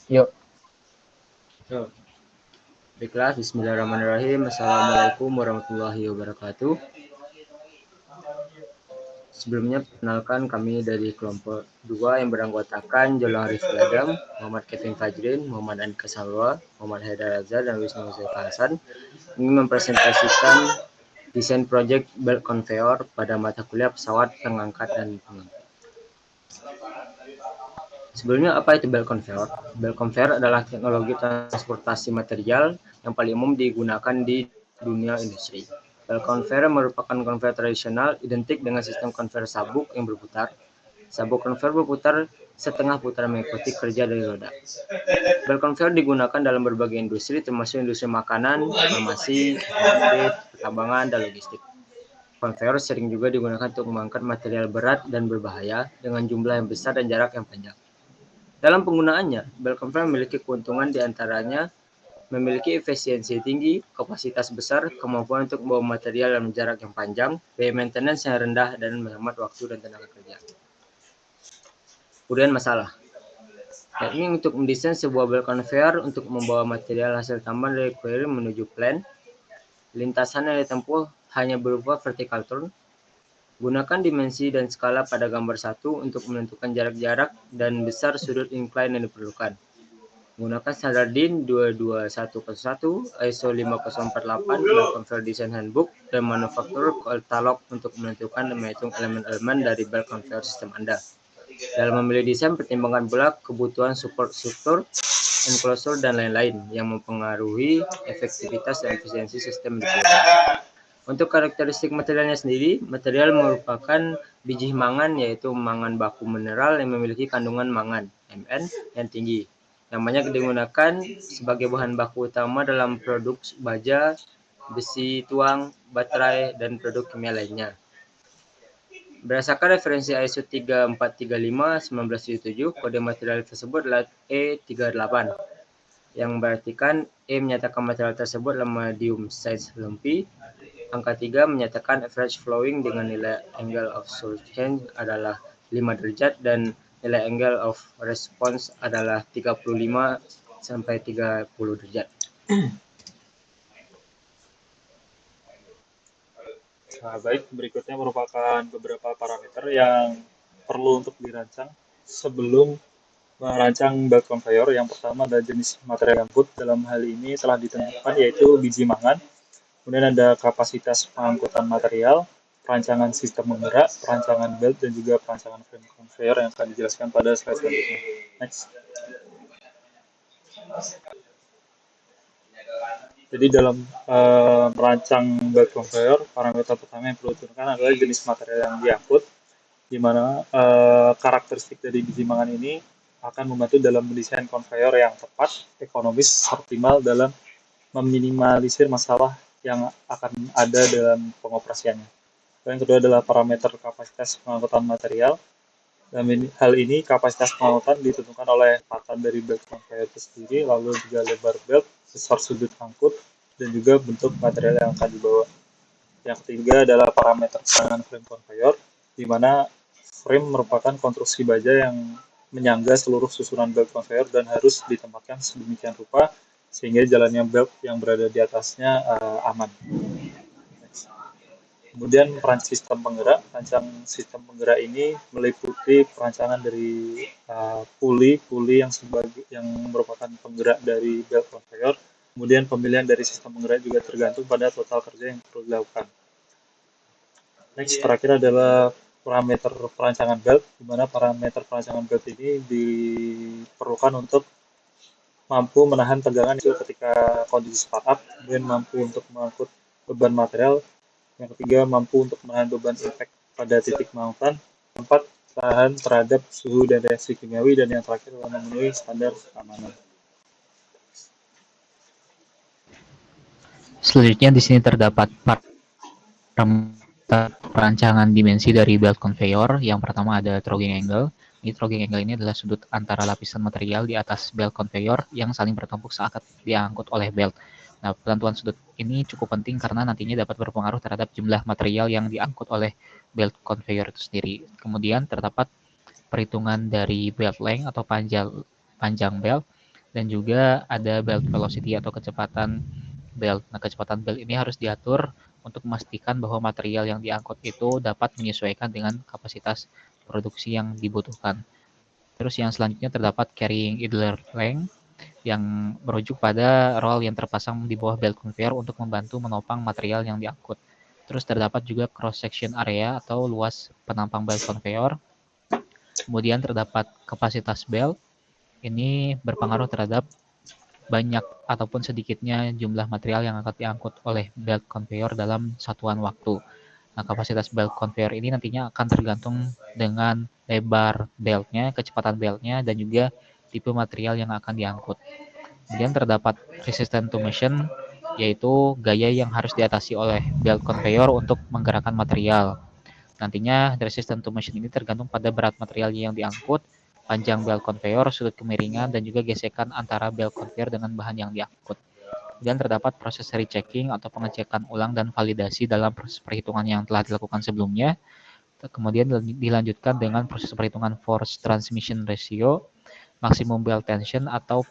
Yuk, Yo, baiklah, bismillahirrahmanirrahim. Assalamualaikum warahmatullahi wabarakatuh. Sebelumnya, perkenalkan kami dari kelompok 2 yang beranggotakan Jolang Rifki Adam, Muhammad Kevin Fajrin, Muhammad Andika Salwa, Muhammad Haidar Azhar, dan Wisnu Huzaifa Hasan ingin mempresentasikan desain proyek belt conveyor pada mata kuliah pesawat pengangkat dan pengangkut. Sebelumnya, apa itu belt conveyor? Belt conveyor adalah teknologi transportasi material yang paling umum digunakan di dunia industri. Belt conveyor merupakan conveyor tradisional identik dengan sistem conveyor sabuk yang berputar. Sabuk conveyor berputar setengah putaran mengikuti kerja dari roda. Belt conveyor digunakan dalam berbagai industri termasuk industri makanan, farmasi, otomotif, pertambangan, dan logistik. Conveyor sering juga digunakan untuk mengangkat material berat dan berbahaya dengan jumlah yang besar dan jarak yang panjang. Dalam penggunaannya, belt conveyor memiliki keuntungan di antaranya memiliki efisiensi tinggi, kapasitas besar, kemampuan untuk membawa material dalam jarak yang panjang, biaya maintenance yang rendah, dan menghemat waktu dan tenaga kerja. Kemudian masalah, yakni untuk mendesain sebuah belt conveyor untuk membawa material hasil tambahan dari quarry menuju plant, lintasan yang ditempuh hanya berupa vertical turn. Gunakan dimensi dan skala pada gambar 1 untuk menentukan jarak-jarak dan besar sudut incline yang diperlukan. Menggunakan standar DIN 22101, ISO 5048, Belt Conveyor Design Handbook, dan Manufacturer Catalog untuk menentukan dan menghitung elemen-elemen dari belt conveyor sistem Anda. Dalam memilih desain, pertimbangkan pula kebutuhan support struktur, enclosure, dan lain-lain yang mempengaruhi efektivitas dan efisiensi sistem yang diperlukan. Untuk karakteristik materialnya sendiri, material merupakan biji mangan yaitu mangan baku mineral yang memiliki kandungan mangan Mn yang tinggi. Yang banyak digunakan sebagai bahan baku utama dalam produk baja, besi tuang, baterai, dan produk kimia lainnya. Berdasarkan referensi ISO 3435-1977, kode material tersebut adalah E38 yang berartikan E menyatakan material tersebut adalah medium size lumpy. Angka 3 menyatakan average flowing dengan nilai angle of surchange adalah 5 derajat dan nilai angle of response adalah 35 sampai 30 derajat. nah baik, berikutnya merupakan beberapa parameter yang perlu untuk dirancang sebelum merancang belt conveyor. Yang pertama adalah jenis material input. Dalam hal ini telah ditentukan yaitu biji mangan. Kemudian ada kapasitas pengangkutan material, perancangan sistem penggerak, perancangan belt, dan juga perancangan frame conveyor yang akan dijelaskan pada slide selanjutnya. Next. Jadi dalam merancang belt conveyor, parameter pertama yang perlu diturunkan adalah jenis material yang diangkut, di mana karakteristik dari biji mangan ini akan membantu dalam mendesain conveyor yang tepat, ekonomis, optimal dalam meminimalisir masalah yang akan ada dalam pengoperasiannya. Yang kedua adalah parameter kapasitas pengangkutan material. Dalam hal ini, kapasitas pengangkutan ditentukan oleh patan dari belt conveyor itu sendiri, lalu juga lebar belt, besar sudut angkut, dan juga bentuk material yang akan dibawa. Yang ketiga adalah parameter keterangan frame conveyor, di mana frame merupakan konstruksi baja yang menyangga seluruh susunan belt conveyor dan harus ditempatkan sedemikian rupa sehingga jalannya belt yang berada di atasnya aman. Kemudian perancangan sistem penggerak. Rancang sistem penggerak ini meliputi perancangan dari puli yang merupakan penggerak dari belt conveyor. Kemudian pemilihan dari sistem penggerak juga tergantung pada total kerja yang perlu dilakukan. Next, terakhir adalah parameter perancangan belt, di mana parameter perancangan belt ini diperlukan untuk mampu menahan tegangan itu ketika kondisi startup, kemudian mampu untuk mengangkut beban material, yang ketiga mampu untuk menahan beban impact pada titik mangkatan, keempat tahan terhadap suhu dan reaksi kimiawi, dan yang terakhir adalah memenuhi standar keamanan. Selanjutnya di sini terdapat perancangan dimensi dari belt conveyor. Yang pertama ada trogging angle. Ini trogging angle ini adalah sudut antara lapisan material di atas belt conveyor yang saling bertumpuk saat diangkut oleh belt. Nah, penentuan sudut ini cukup penting karena nantinya dapat berpengaruh terhadap jumlah material yang diangkut oleh belt conveyor itu sendiri. Kemudian terdapat perhitungan dari belt length atau panjang belt. dan juga ada belt velocity atau kecepatan belt. Nah, kecepatan belt ini harus diatur untuk memastikan bahwa material yang diangkut itu dapat menyesuaikan dengan kapasitas produksi yang dibutuhkan. Terus yang selanjutnya terdapat carrying idler length yang merujuk pada roll yang terpasang di bawah belt conveyor untuk membantu menopang material yang diangkut. Terus terdapat juga cross section area atau luas penampang belt conveyor. Kemudian terdapat kapasitas belt. Ini berpengaruh terhadap banyak ataupun sedikitnya jumlah material yang akan diangkut oleh belt conveyor dalam satuan waktu. Nah, kapasitas belt conveyor ini nantinya akan tergantung dengan lebar beltnya, kecepatan beltnya, dan juga tipe material yang akan diangkut. Kemudian terdapat resistance to motion, yaitu gaya yang harus diatasi oleh belt conveyor untuk menggerakkan material. Nantinya resistance to motion ini tergantung pada berat material yang diangkut, panjang belt conveyor, sudut kemiringan, dan juga gesekan antara belt conveyor dengan bahan yang diangkut. Kemudian terdapat proses rechecking atau pengecekan ulang dan validasi dalam proses perhitungan yang telah dilakukan sebelumnya. Kemudian dilanjutkan dengan proses perhitungan force transmission ratio, maksimum belt tension atau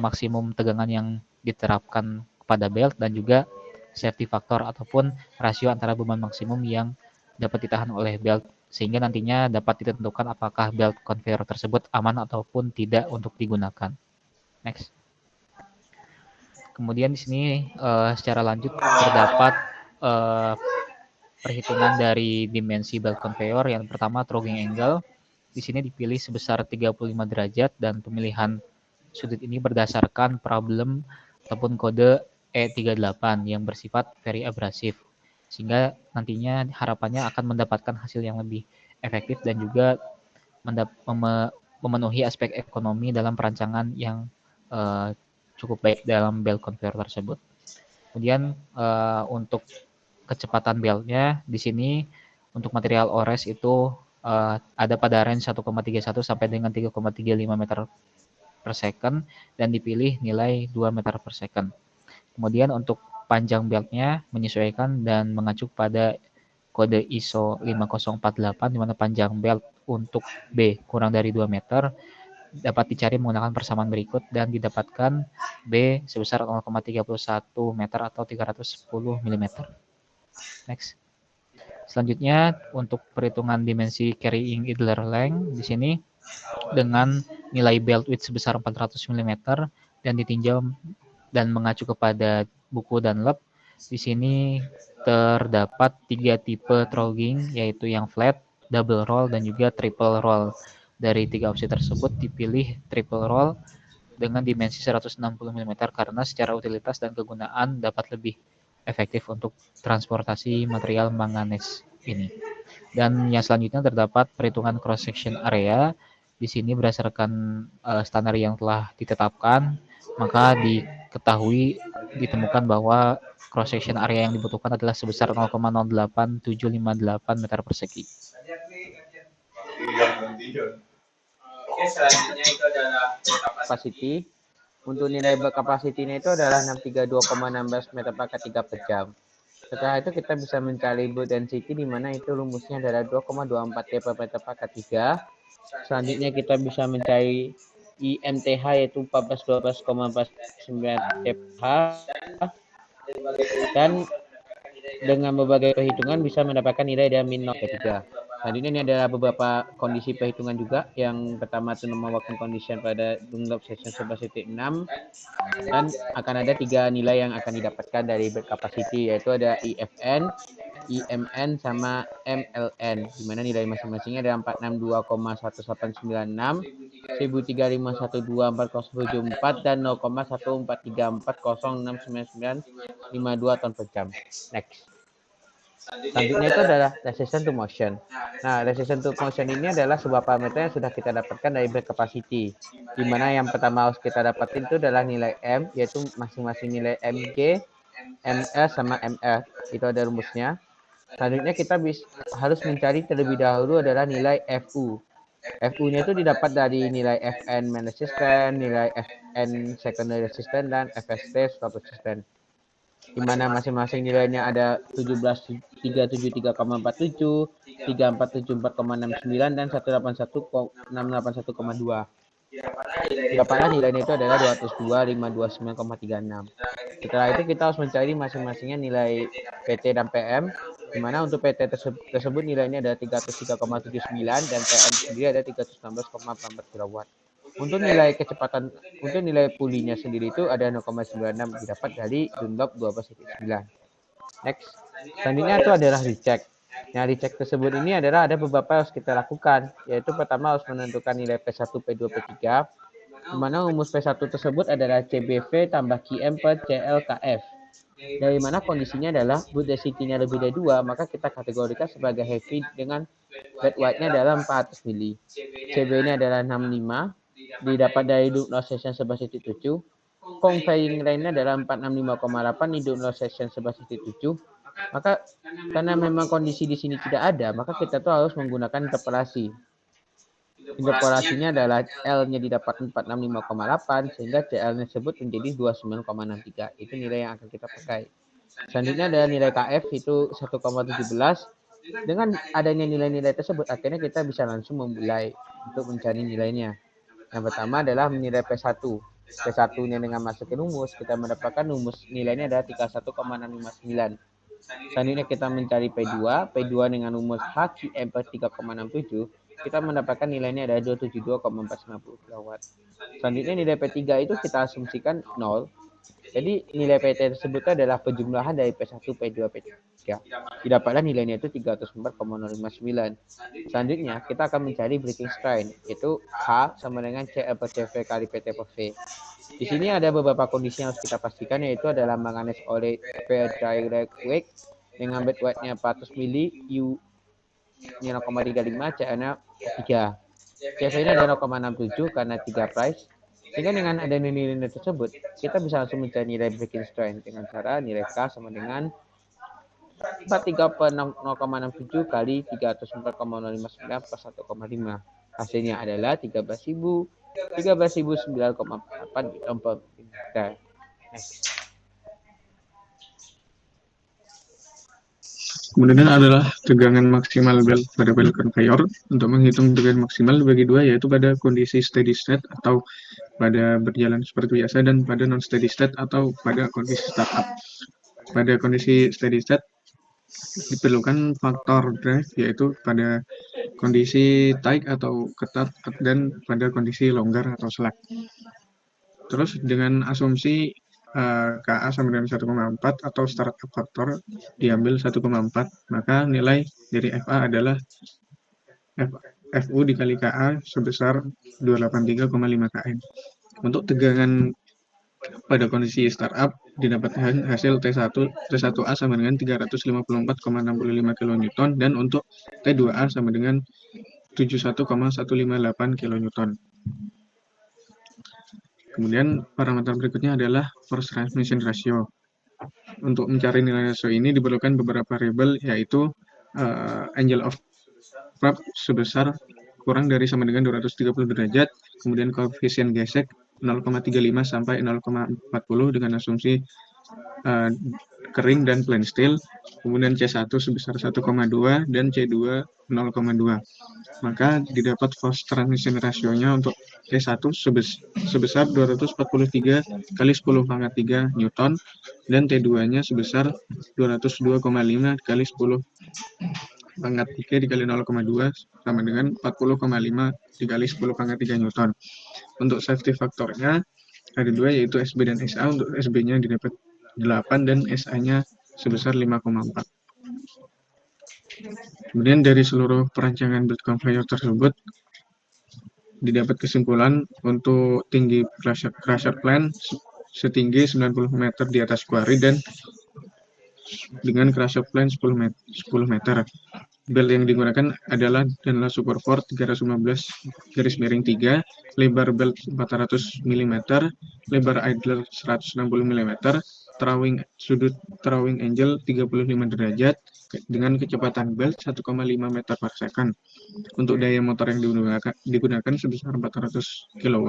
maksimum tegangan yang diterapkan kepada belt, dan juga safety factor ataupun rasio antara beban maksimum yang dapat ditahan oleh belt, sehingga nantinya dapat ditentukan apakah belt conveyor tersebut aman ataupun tidak untuk digunakan. Next. Kemudian di sini secara lanjut terdapat perhitungan dari dimensi belt conveyor. Yang pertama trogging angle. Di sini dipilih sebesar 35 derajat dan pemilihan sudut ini berdasarkan problem ataupun kode E38 yang bersifat very abrasif. Sehingga nantinya harapannya akan mendapatkan hasil yang lebih efektif dan juga memenuhi aspek ekonomi dalam perancangan yang cukup baik dalam belt conveyor tersebut. Kemudian untuk kecepatan beltnya di sini untuk material ores itu ada pada range 1,31 sampai dengan 3,35 meter per second dan dipilih nilai 2 meter per second. Kemudian untuk panjang beltnya menyesuaikan dan mengacu pada kode ISO 5048 di mana panjang belt untuk B kurang dari 2 meter dapat dicari menggunakan persamaan berikut dan didapatkan B sebesar 0,31 meter atau 310 mm. Next. Selanjutnya untuk perhitungan dimensi carrying idler length di sini dengan nilai belt width sebesar 400 mm dan ditinjau dan mengacu kepada buku Dunlop. Di sini terdapat 3 tipe trogging yaitu yang flat, double roll, dan juga triple roll. Dari 3 opsi tersebut dipilih triple roll dengan dimensi 160 mm karena secara utilitas dan kegunaan dapat lebih efektif untuk transportasi material manganes ini. Dan yang selanjutnya terdapat perhitungan cross section area. Di sini berdasarkan standar yang telah ditetapkan, maka ditemukan bahwa cross section area yang dibutuhkan adalah sebesar 0,08758 meter persegi. Selanjutnya itu adalah capacity. Untuk nilai capacity-nya itu adalah 632,16 meter per 3 per jam. Setelah itu kita bisa mencari bulk density di mana itu rumusnya adalah 2,24 T per meter per 3. Selanjutnya kita bisa mencari IMTH yaitu 1412,49 TPH dan dengan berbagai perhitungan bisa mendapatkan nilai dari min 0,3. Selanjutnya ini adalah beberapa kondisi perhitungan juga. Yang pertama itu normal working condition pada Dunlop section 11.6 dan akan ada 3 nilai yang akan didapatkan dari bed capacity yaitu ada IFN, IMN sama MLN di mana nilai masing-masingnya ada 462,1896, 135124074 dan 0,14340699952 ton per jam. Next. Selanjutnya itu adalah resistance to motion. Nah, resistance to motion ini adalah sebuah parameter yang sudah kita dapatkan dari bed capacity. Di mana yang pertama harus kita dapatin itu adalah nilai M, yaitu masing-masing nilai MG, ML sama MR. Itu ada rumusnya. Selanjutnya kita harus mencari terlebih dahulu adalah nilai FU. FU-nya itu didapat dari nilai FN main resistance, nilai FN secondary resistance, dan FST stop resistance. Di mana masing-masing nilainya ada 17373,47, 3474,69 dan 181,681,2. Dapatlah nilainya itu adalah 202.529,36. Setelah itu kita harus mencari masing-masingnya nilai PT dan PM, di mana untuk PT tersebut nilainya adalah 303,79 dan PM sendiri ada 316,44 kW. Untuk nilai kecepatan, untuk nilai pulinya sendiri itu ada 0,96 didapat dari Dunlop 12.9. Next, selanjutnya itu adalah recheck. Nah, recheck tersebut ini adalah ada beberapa yang harus kita lakukan, yaitu pertama harus menentukan nilai P1, P2, P3, di mana rumus P1 tersebut adalah CBV tambah QM per CLKF. Dari mana kondisinya adalah boot density-nya lebih dari 2, maka kita kategorikan sebagai heavy dengan bed weight-nya adalah 400 mili. CB-nya adalah 65, didapat dari loop loss section 11.7. Conveying range-nya adalah 465,8 di loop loss section 11.7. Maka karena memang kondisi di sini tidak ada, maka kita tuh harus menggunakan interpolasi. Interpolasinya adalah L-nya didapat 465,8 sehingga CL-nya tersebut menjadi 29,63. Itu nilai yang akan kita pakai. Selanjutnya adalah nilai KF itu 1,17. Dengan adanya nilai-nilai tersebut akhirnya kita bisa langsung memulai untuk mencari nilainya. Yang pertama adalah nilai P1. P1-nya dengan masukin rumus, kita mendapatkan rumus nilainya adalah 31,659. Selanjutnya kita mencari P2. P2 dengan rumus HQM per 3,67. Kita mendapatkan nilainya adalah 272,490 kW. Selanjutnya nilai P3 itu kita asumsikan 0. Jadi nilai PT tersebut adalah penjumlahan dari P1, P2, P3. Didapatlah nilainya itu 304,059. Selanjutnya kita akan mencari breaking strain, yaitu H sama dengan CL per CV kali PT per V. Di sini ada beberapa kondisi yang harus kita pastikan, yaitu adalah manganese oleh per direct weight dengan bed weight-nya 400 mili, U 0,35, CL-nya 3. CV-nya ada 0,67 karena 3 price. Sehingga dengan adanya nilai-nilai tersebut, kita bisa langsung mencari nilai breaking strain dengan cara nilai K sama dengan 43 per 0,67 kali 304,059 per 1,5. Hasilnya adalah 13.009,48 Newton per meter. Kemudian adalah tegangan maksimal belt pada belt conveyor. Untuk menghitung tegangan maksimal dibagi dua, yaitu pada kondisi steady state atau pada berjalan seperti biasa dan pada non steady state atau pada kondisi startup. Pada kondisi steady state diperlukan faktor drive, yaitu pada kondisi tight atau ketat dan pada kondisi longgar atau slack. Terus dengan asumsi KA sama dengan 1,4 atau startup faktor diambil 1,4, maka nilai dari FA adalah FU dikali KA sebesar 283,5 kN. Untuk tegangan pada kondisi startup didapatkan hasil T1A sama dengan 354,65 kN dan untuk T2A sama dengan 71,158 kN. Kemudian parameter berikutnya adalah force transmission ratio. Untuk mencari nilai ratio ini diperlukan beberapa variabel, yaitu angle of flap sebesar kurang dari sama dengan 230 derajat, kemudian koefisien gesek 0,35 sampai 0,40 dengan asumsi kering dan plain steel, kemudian C1 sebesar 1,2 dan C2 0,2. Maka didapat force transmission ratio-nya untuk T1 sebesar 243 kali 10 pangkat 3 Newton dan T2-nya sebesar 202,5 kali 10 pangkat 3 dikali 0,2 sama dengan 40,5 dikali 10 pangkat 3 Newton. Untuk safety faktornya ada dua, yaitu SB dan SA. Untuk SB-nya didapat 8 dan SA-nya sebesar 5,4. Kemudian dari seluruh perancangan belt conveyor tersebut didapat kesimpulan untuk tinggi crusher plan setinggi 90 meter di atas quarry dan dengan crusher plan 10 meter. Belt yang digunakan adalah Danla Superforce 315/3, lebar belt 400 mm, lebar idler 160 mm, sudut throwing angle 35 derajat dengan kecepatan belt 1,5 meter per second. Untuk daya motor yang digunakan sebesar 400 kW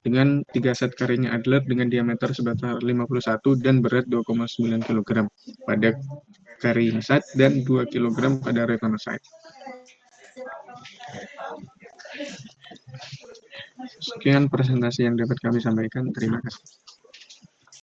dengan 3 set carrying idler dengan diameter sebesar 51 dan berat 2,9 kg pada carrying side dan 2 kg pada return side. Sekian presentasi yang dapat kami sampaikan. Terima kasih.